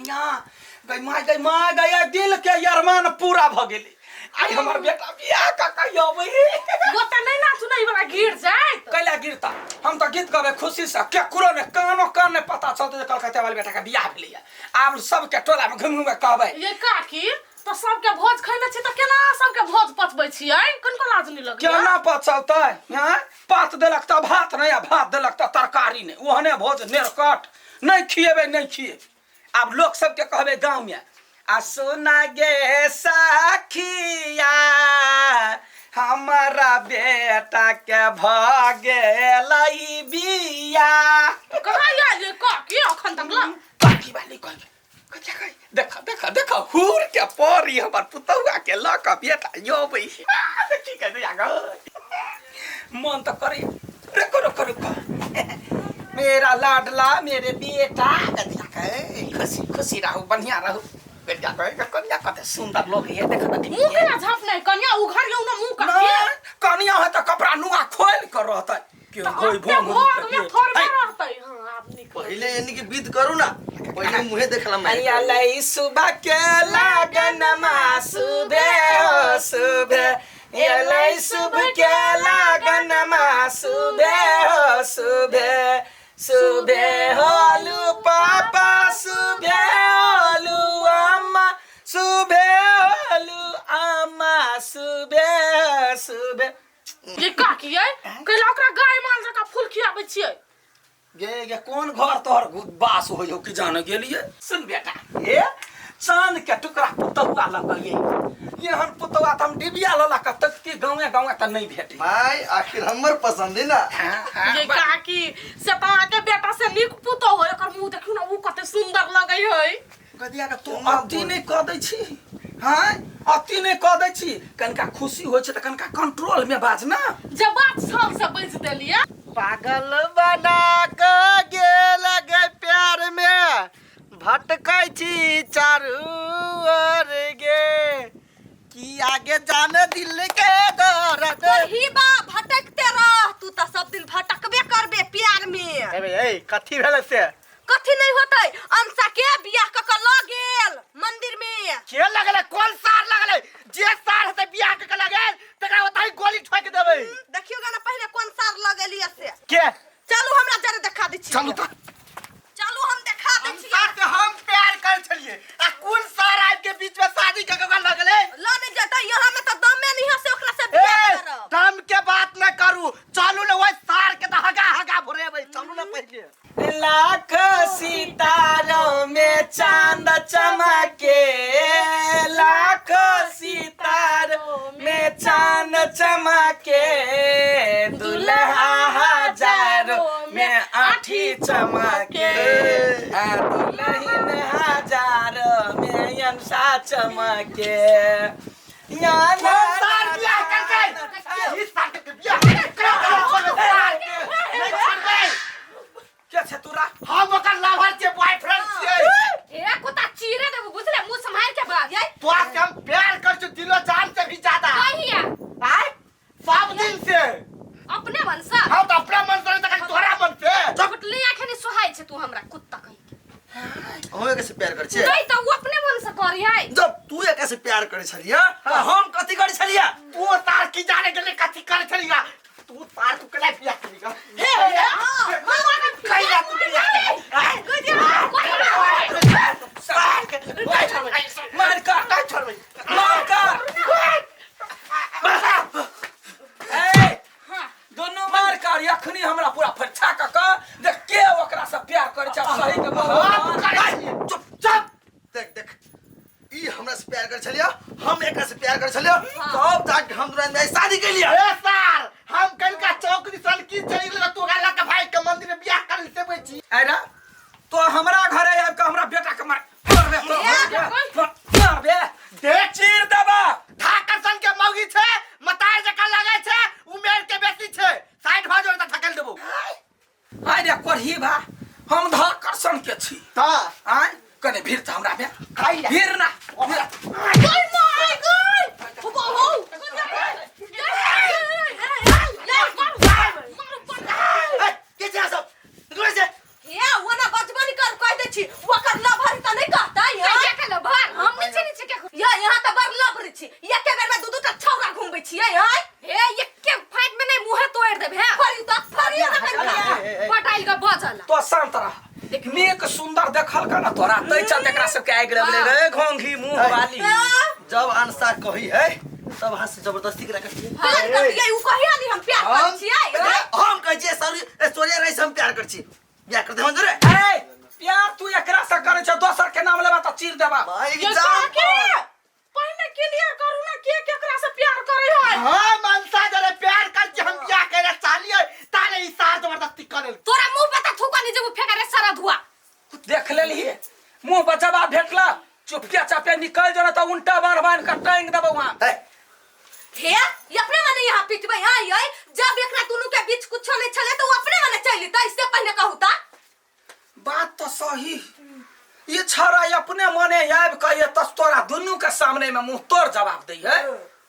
कनिया गई माय गई दिल के अरमान पूरा भ गेले आई हमर बेटा बियाह का कहियो बई गोता नहीं ना सुनाई वाला गिर जाए कैला गिरता हम तो गीत गावे खुशी से केकरो ने कान ने पता चलते जे कलकत्ता वाले बेटा का बियाह भेलिए आब सब के टोला में घुम के कहबै ये काकी तो सबके भोज खैले छी त केना सबके भोज पचबै छियै कनको लाज नहीं लगे केना पचलतै हैं पात देलक त भात नहीं भात देलक त तरकारी नहीं ओहने भोज नेरकट नहीं खिएबे नहीं खिए आब लोग सबके कहबे गांव में आ सुना गे सखिया हमारा बेटा के भगेलै बिया कहां ये काकी अखन तक ला काकी वाली कह देखा देखा देखा हुर के परी हमर पुतौआ के ल क बेटा यो बई की कह दिया ग मन तो करे रुको रुको मेरा लाडला मेरे बेटा खुशी खुशी रहो बढ़िया रहो बेटा कन्या कते सुंदर लोग है देखा मुंह के झाप नहीं कन्या उघार ले ना मुंह काकी कन्या है त कपड़ा नुआ खोल कर रहतै के होई भोग में फरबा रहतै हां आप निकल पहले यानी कि बीत करू ना पहले मुहे देखला मैं अया लई सुबह के लगन मा सुबह सुबह ये लई सुबह के लगन मा सुबह सुबह सुबह होलू पापा सुबह होलू अम्मा सुबह होलू अम्मा सुबह सुबह ये काकी है कैला ओकरा गाय माल जका फूल खियाबै छियै गे कौन घर तोहर बास होयो कि जाने गेलिए सुन बेटा ए चांद के टुकड़ा पुतौआ लगइए ये हम पुतौआ त हम डिबिया लला क तक के गांवे त नहीं भेटे माय आखिर हमर पसंद है ना ये काकी से ता के बेटा से निक पुतो हो एकर मुंह देखियो ना उ कते सुंदर लगै है गदिया के तू अति नहीं क दै छी हां अति नहीं क दै छी कनका खुशी होय छै त कनका कंट्रोल में बाज ना जब बात सब से बज देलिए पागल बना के गेल गे प्यार में भटकै छी चारू ओर गे कि आगे जाने दिल के दर्द वही बा भटकते रह तू त सब दिन भटकबे करबे प्यार में ए कथी भेल से कथी नहीं होतै अंसा के बियाह क के ल गेल मंदिर में के लगले कौन सार लगले जे सार हेतै बियाह के लगेल तकरा ओतै गोली ठोक देबै देखियो गाना पहले कौन सार लगेलिए से के चलू हमरा जरे देखा दै छी चलू त चलू हम देखा दै छी सार से हम प्यार कर छलिए आ कौन सार आइ के बीच में शादी के लगले ल नहीं जता यहां में त दमे नहीं हसे ओकरा से बियाह करब दाम के बात न करू चलू न ओइ सार के त हगा भरेबै चलू न पहिले लाख सितारों में चांद चमके लाख सितारों में चांद चमके दुल्हा हजारों में आठी चमके दुल्हन हजारों में यंसा चमके यार सार बियाह कर इस सार के बियाह क्या छे तोरा हम ओकर लवर के बॉयफ्रेंड छियै ए कुत्ता चीरे देबो बुझले मुंह संभाल के बात ये तो आज हम प्यार कर छु दिलो जान से भी ज्यादा कहिया आय सब दिन से अपने मन से हम तो अपना मन से तक तोरा मन से चपटली आंखें नहीं सोहाय छे तू हमरा कुत्ता कहि हम कैसे प्यार कर छियै नहीं त उ अपने मन से करियै जब तू कैसे प्यार करे छलिया हम कथि करे छलिया तू तार की जाने गेले कथि करे छलिया तू तार तू केला प्यार करिगा हे कैला तू मार कर दोनों मार कर अखनी हमरा पूरा फरछा क देख के ओकरा से प्यार करे छ सही के भगवान चुप देख ई हमरा से प्यार कर छलिया हम एकरा से प्यार कर छलिया तब जाके हम दुरान में शादी के लिए ए सर हम कल का चौक दिसन की चली तू गाला के भाई के मंदिर में बियाह कर से बैठी अरे तो हमरा घरे आब के हमरा बेटा के मारबे दे चीर देबा ठाकर सन के मौगी छे मतार जका लागे छे उमेर के बेसी छे साइड भाजो त ठकल देबो अरे कोरही बा हम धाकर सन के छी ता आय कने भीड़ त हमरा बे खाई भीड़ ना गई माय गई हो हो के जा सब रोजे हे वो ना बचबनी कर कह दे छी ओकर लभर त नहीं कहता ना तोरा तै चल एकरा सब के आइ गेले रे घोंघी मुंह वाली जब अंसा कही है तब हाथ से जबरदस्ती करा करती है प्यार कर दिए उ कहिया नहीं हम प्यार कर छियै हम कहै छियै सोनिया राय से हम प्यार कर छी बियाह करते हम रे ए प्यार तू एकरा से करे छ दोसर के नाम लेबा त चीर देबा पहले क्लियर करू ना के केकरा से प्यार करे है हां मनसा जरे प्यार कर छी हम बियाह करे चालिए ताले ई सार जबरदस्ती करे तोरा मुंह पे त थूका नहीं जब फेंका रे सारा धुआ देख लेली मुंह पर जवाब भेटला चुपके चापे निकल जरा त उल्टा बार का टांग देबो वहां हे ये अपने मने यहां पिटबै आई जब एकरा दुनु के बीच कुछ नहीं चले तो अपने मने चली त इससे पहले कहू ता बात तो सही ये छरा अपने मने आब के ये तोरा दुनु के सामने में मुंह तोड़ जवाब दे है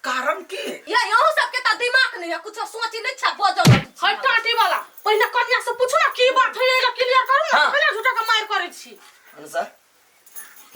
कारण की या यहू सब के त दिमाग नहीं है कुछ सोची नहीं छ बजल है टाटी वाला पहले कन्या से पूछू ना की बात है ये क्लियर करू ना पहले झूठा का मार करे छी अनुसार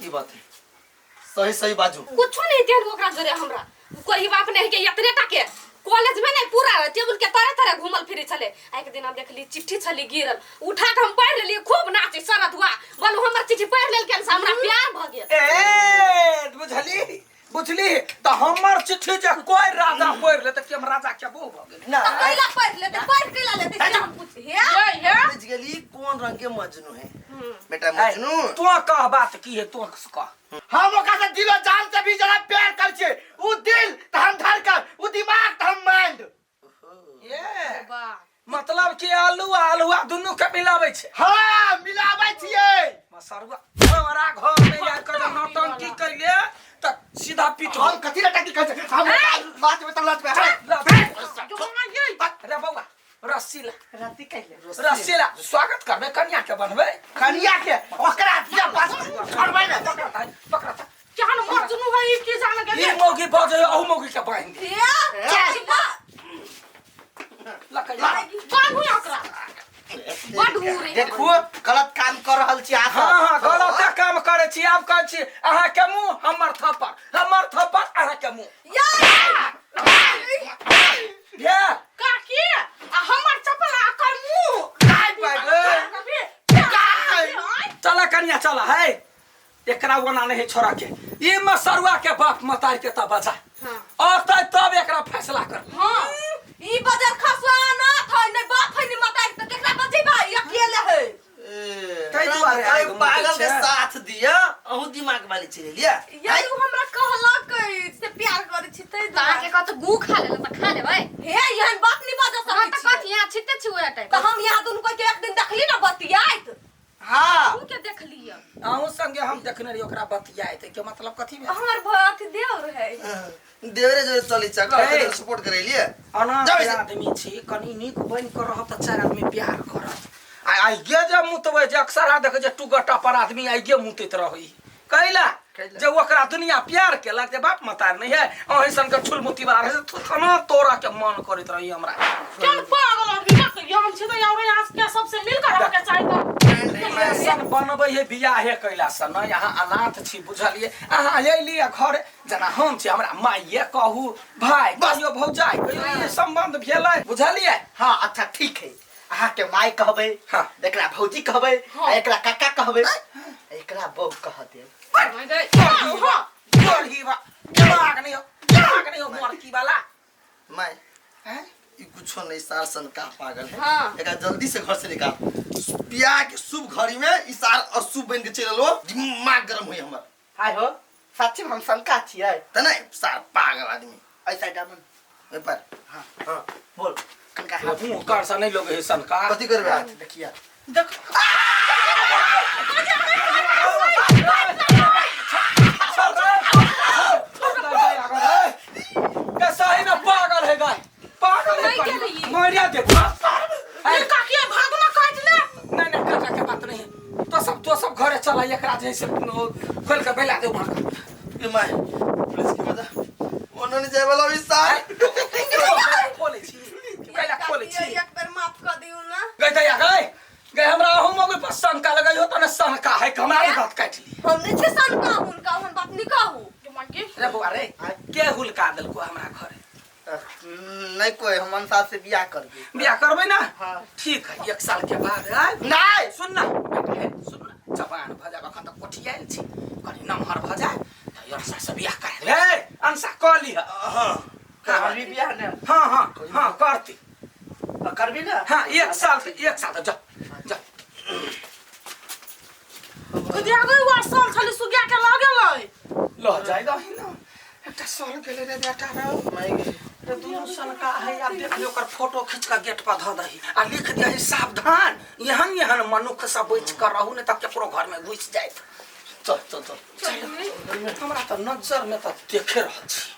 की बात है सही बाजू कुछ नहीं देल ओकरा जरे हमरा कोई बाप नहीं के यतरे टाके कॉलेज में नहीं पूरा टेबल के तरह तरह घूमल फिरे चले एक दिन हम देखली चिट्ठी छली गिरल उठा के हम पढ़ लेली खूब नाची शरद हुआ बोलू हमर चिट्ठी पढ़ लेल के हमरा प्यार भ गेल ए बुझली त हमर चिट्ठी जे कोई राजा पढ़ ले त कि हम राजा के बो भ गेल ना कैला पढ़ लेते पढ़ कैला लेते से हम पूछ हे बुझ गेली कौन रंग के मजनू है बेटा मजनू तू कह बात की है तू कह हम ओका से दिलो जान से भी जरा प्यार कर छे उ दिल त हम धड़कन उ दिमाग त हम माइंड ये वाह मतलब कि आलूआ दुनु के मिलाबै छे हां मिलाबै छियै मसरुआ हमरा घर में यार कर नौटंकी कइले त सीधा पीट हम कथि ला टंकी कर हम बात में तलत पे अरे बौआ रसीला राती कहले रसीला स्वागत करबे कन्या के बनबे कन्या के ओकरा दिया पास छोड़बै ना पकड़ा क्या न मजनू है की जान के ये मौगी बजे औ मौगी के बहन हे बाबू एकरा बडूरे देखू गलत काम कर रहल छी आप हां गलत काम करे छी आब कहै छी अहाँ के मुंह हमर थप्पड़ अहाँ के मुंह ये काकी हमर चप्पल आकर मुंह काय पागल चला कन्या चला है एकरा वना नहीं छोड़ा के ये मसरुआ के बाप मतार के त बजा और तब एकरा फैसला कर हां ई बजर खसवा ना था नहीं बात है नहीं मताई त केकरा बजी भाई अकेले है कई दुआरे कई पागल के साथ दिया अहू दिमाग वाली चले लिया ये तू हमरा कहला से प्यार करे छी तै ता के कत गु खा ले त खा ले भाई हे यहन बात नहीं बजा सकत त कत यहां छिते छी ओया टाइम त हम यहां दुनु को एक दिन देखली ना बतियाइत हां तू के देखलिए अहू संगे हम देखने रही ओकरा बतियाइत के मतलब कथी में हमर भत देवर है देवरे जो चली चक्कर के सपोर्ट करे लिए अनाथ आदमी छी कनी नीक बन कर रह त चार आदमी प्यार करत आई गे जब मुतबै जे अक्सर आ देख जे टुगटा पर आदमी आई गे मुतैत रही कैला जब ओकरा दुनिया प्यार केलक जे बाप मतार नहीं है अही सन के छुलमुती वाला है तो थाना तोरा के मन करत रही हमरा चल पागल आदमी का हम छी त और यहाँ के सबसे मिलकर रह के चाहिए सन बनबै है बियाहे कैला सन न यहाँ अनाथ छी बुझलिए अहाँ एलिए घर जना हम छी हमरा माइये कहू भाई कहियो भौजाई कहियो ये संबंध भेलै बुझलिए हां अच्छा ठीक है अहाँ के माई कहबे हां एकरा भौजी कहबे एकरा काका कहबे एकरा बहू कह दे दिमाग नहीं हो मोरकी वाला माई ई कुछो नहीं सार सन का पागल है हाँ। एकरा जल्दी से घर से निकाल बियाह के शुभ घड़ी में ई सार अशुभ बन के चललो दिमाग गरम होई हमर हाय हो सच्ची हम शंका छियै त नहीं सार पागल आदमी ऐसा डामन ए पर हां हां बोल कनका मुंह कर सा नहीं लोग है सन का कथि करबे आज देखिया देख सही में पागल है गाय पागल है मरिया दे ये काकी भागना काट ले नहीं काका के बात नहीं तो सब घरे चला एकरा जैसे खोल के बेला दे मार ए माय प्लीज की मजा ओनने जाय वाला विस्तार खोले छी कैला खोले छी एक बार माफ कर दियो ना गई दया गई हमरा हम मगे पर शंका लगई हो त न शंका है कि हमरा बात काट ली हमने छे शंका उनका हम बात नहीं कहू मंकी रे बुआ रे के हुलका देल को हमरा घरे नहीं कोई हम साथ से बियाह करबे बियाह करबे ना हां ठीक है 1 साल के बाद आए नहीं सुन ना सुन ना जवान भ जाए अखन तक कोठियाल छी कनी नमहर भ जाए त अंसा से बियाह करा देबे अंसा क लिह हां करबी बियाह ने हाँ करती करबी ना हाँ एक साल त जा जा कदिया गई वो साल खाली सुगिया के लागेलै ल जाए दही न एकटा साल गेले रे बेटा रे मैं रे दोनों साल का है आप देख लियो ओकर फोटो खींच के गेट पर ध दही आ लिख दिया है सावधान यहाँ मनुख सब बैठ कर रहू ने त केकरो घर में घुस जाए चल हमरा त नजर में त देखे रहल छी